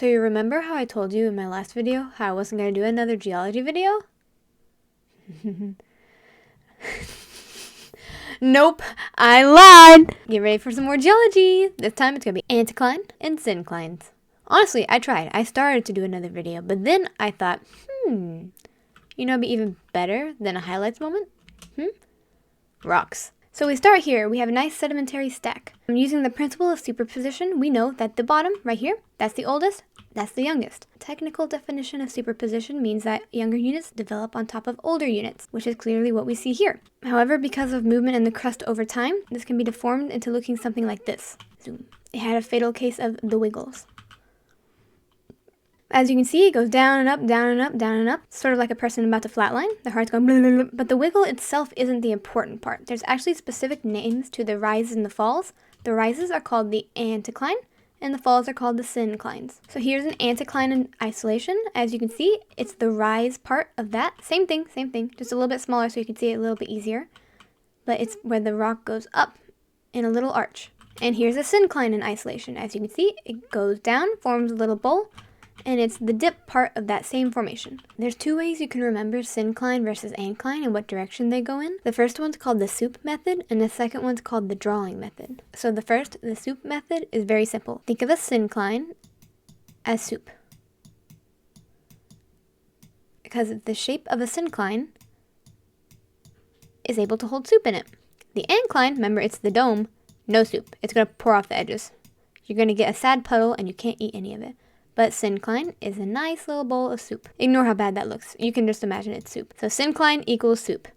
So you remember how I told you in my last video how I wasn't going to do another geology video? Nope, I lied! Get ready for some more geology! This time it's going to be anticline and synclines. Honestly, I tried. I started to do another video, but then I thought, you know, it'd be even better than a highlights moment? Rocks. So we start here. We have a nice sedimentary stack. Using the principle of superposition, we know that the bottom, right here, that's the oldest, that's the youngest. Technical definition of superposition means that younger units develop on top of older units, which is clearly what we see here. However, because of movement in the crust over time, this can be deformed into looking something like this. Zoom. It had a fatal case of the wiggles. As you can see, it goes down and up, down and up, down and up. Sort of like a person about to flatline. The heart's going blah, blah, blah. But the wiggle itself isn't the important part. There's actually specific names to the rises and the falls. The rises are called the anticline, and the falls are called the synclines. So here's an anticline in isolation. As you can see, it's the rise part of that. Same thing, just a little bit smaller so you can see it a little bit easier. But it's where the rock goes up in a little arch. And here's a syncline in isolation. As you can see, it goes down, forms a little bowl, and it's the dip part of that same formation. There's two ways you can remember syncline versus anticline and what direction they go in. The first one's called the soup method, and the second one's called the drawing method. So the soup method, is very simple. Think of a syncline as soup, because the shape of a syncline is able to hold soup in it. The anticline, remember, it's the dome, no soup. It's going to pour off the edges. You're going to get a sad puddle and you can't eat any of it. But syncline is a nice little bowl of soup. Ignore how bad that looks. You can just imagine it's soup. So syncline equals soup.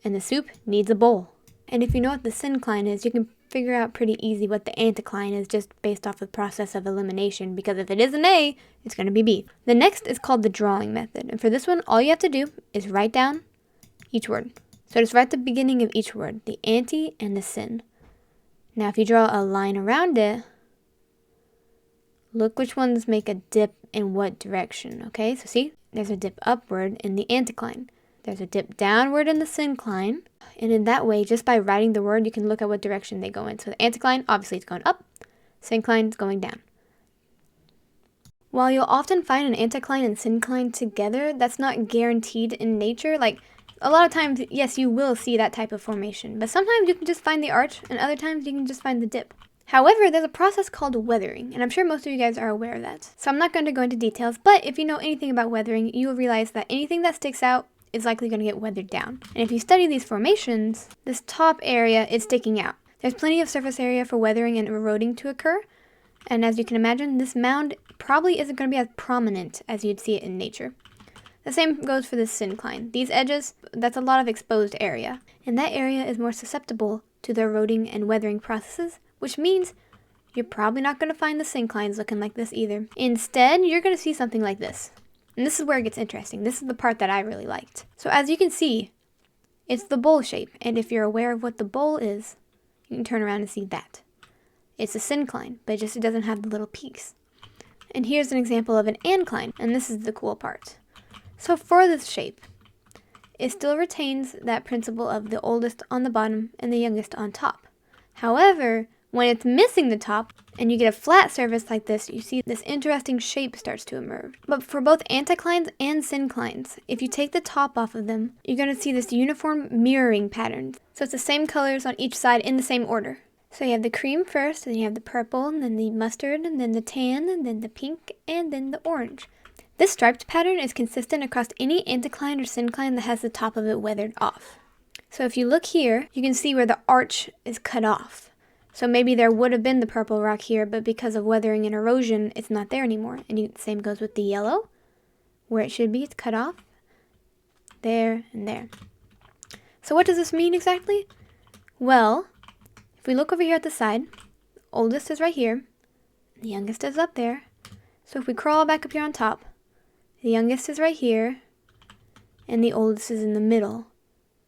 And the soup needs a bowl. And if you know what the syncline is, you can figure out pretty easy what the anticline is just based off the process of elimination. Because if it is an A, it's going to be B. The next is called the drawing method. And for this one, all you have to do is write down each word. So just write the beginning of each word. The anti and the syn. Now if you draw a line around it, look which ones make a dip in what direction, okay? So see, there's a dip upward in the anticline. There's a dip downward in the syncline. And in that way, just by writing the word, you can look at what direction they go in. So the anticline, obviously it's going up. Syncline is going down. While you'll often find an anticline and syncline together, that's not guaranteed in nature. Like, a lot of times, yes, you will see that type of formation. But sometimes you can just find the arch, and other times you can just find the dip. However, there's a process called weathering, and I'm sure most of you guys are aware of that. So I'm not going to go into details, but if you know anything about weathering, you will realize that anything that sticks out is likely going to get weathered down. And if you study these formations, this top area is sticking out. There's plenty of surface area for weathering and eroding to occur, and as you can imagine, this mound probably isn't going to be as prominent as you'd see it in nature. The same goes for this syncline. These edges, that's a lot of exposed area, and that area is more susceptible to the eroding and weathering processes, which means you're probably not going to find the synclines looking like this either. Instead, you're going to see something like this. And this is where it gets interesting. This is the part that I really liked. So as you can see, it's the bowl shape. And if you're aware of what the bowl is, you can turn around and see that. It's a syncline, but it doesn't have the little peaks. And here's an example of an ancline, and this is the cool part. So for this shape, it still retains that principle of the oldest on the bottom and the youngest on top. However, when it's missing the top, and you get a flat surface like this, you see this interesting shape starts to emerge. But for both anticlines and synclines, if you take the top off of them, you're going to see this uniform mirroring pattern. So it's the same colors on each side in the same order. So you have the cream first, then you have the purple, and then the mustard, and then the tan, and then the pink, and then the orange. This striped pattern is consistent across any anticline or syncline that has the top of it weathered off. So if you look here, you can see where the arch is cut off. So maybe there would have been the purple rock here, but because of weathering and erosion, it's not there anymore. And the same goes with the yellow, where it should be, it's cut off. There and there. So what does this mean exactly? Well, if we look over here at the side, the oldest is right here, the youngest is up there. So if we crawl back up here on top, the youngest is right here, and the oldest is in the middle.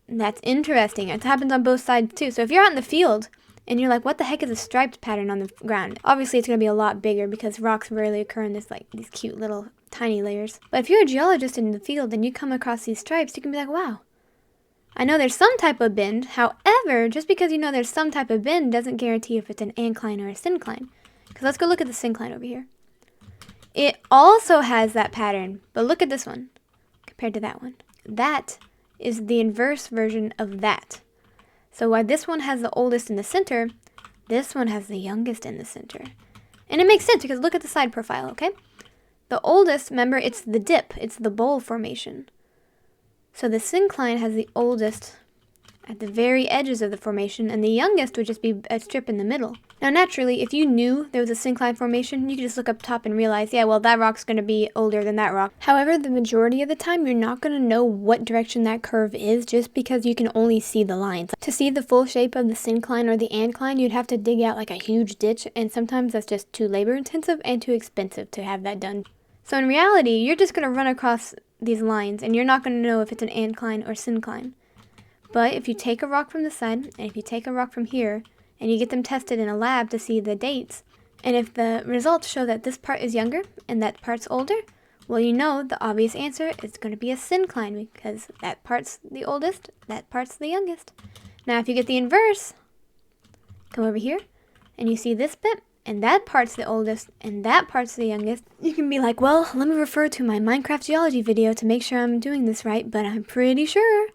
And that's interesting. It happens on both sides too. So if you're out in the field, and you're like, what the heck is a striped pattern on the ground? Obviously, it's going to be a lot bigger because rocks rarely occur in this, like, these cute little tiny layers. But if you're a geologist in the field and you come across these stripes, you can be like, wow, I know there's some type of bend. However, just because you know there's some type of bend doesn't guarantee if it's an ancline or a syncline. Because let's go look at the syncline over here. It also has that pattern, but look at this one compared to that one. That is the inverse version of that. So while this one has the oldest in the center, this one has the youngest in the center. And it makes sense because look at the side profile, okay? The oldest, remember, it's the dip. It's the bowl formation. So the syncline has the oldest at the very edges of the formation, and the youngest would just be a strip in the middle. Now, naturally, if you knew there was a syncline formation, you could just look up top and realize, yeah, well, that rock's going to be older than that rock. However, the majority of the time, you're not going to know what direction that curve is just because you can only see the lines. To see the full shape of the syncline or the anticline, you'd have to dig out like a huge ditch, and sometimes that's just too labor-intensive and too expensive to have that done. So in reality, you're just going to run across these lines, and you're not going to know if it's an anticline or syncline. But if you take a rock from the side, and if you take a rock from here, and you get them tested in a lab to see the dates, and if the results show that this part is younger and that part's older, well, you know the obvious answer is going to be a syncline because that part's the oldest, that part's the youngest. Now, if you get the inverse, come over here, and you see this bit, and that part's the oldest, and that part's the youngest, you can be like, well, let me refer to my Minecraft geology video to make sure I'm doing this right, but I'm pretty sure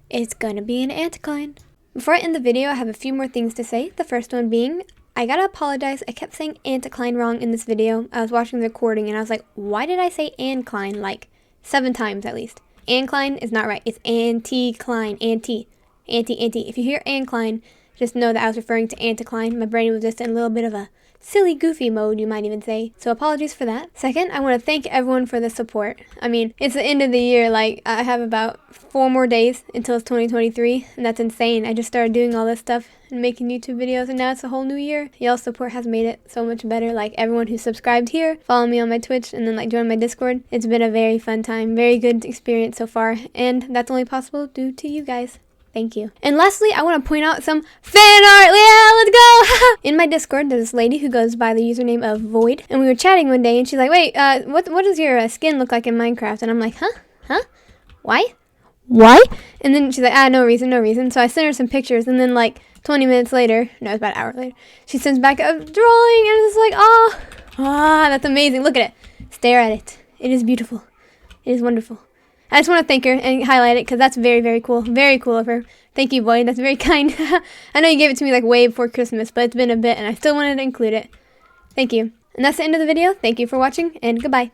it's gonna be an anticline. Before I end the video, I have a few more things to say. The first one being, I gotta apologize. I kept saying anticline wrong in this video. I was watching the recording and I was like, why did I say ancline like 7 times at least? Ancline is not right. It's anticline. Anti. If you hear ancline, just know that I was referring to anticline. My brain was just in a little bit of a silly, goofy mode, you might even say. So apologies for that. Second, I want to thank everyone for the support. I mean, it's the end of the year. Like, I have about 4 more days until it's 2023, and that's insane. I just started doing all this stuff and making YouTube videos, and now it's a whole new year. Y'all's support has made it so much better. Like, everyone who subscribed here, follow me on my Twitch, and then like join my Discord. It's been a very fun time, very good experience so far, and that's only possible due to you guys. Thank you. And lastly, I want to point out some fan art. Yeah, let's go! In my Discord, there's this lady who goes by the username of Void. And we were chatting one day, and she's like, wait, what does your skin look like in Minecraft? And I'm like, huh? Why? And then she's like, no reason. So I sent her some pictures, and then like 20 minutes later, no, it's about an hour later, she sends back a drawing, and it's like, that's amazing. Look at it. Stare at it. It is beautiful. It is wonderful. I just want to thank her and highlight it because that's very, very cool. Very cool of her. Thank you, Void. That's very kind. I know you gave it to me like way before Christmas, but it's been a bit and I still wanted to include it. Thank you. And that's the end of the video. Thank you for watching and goodbye.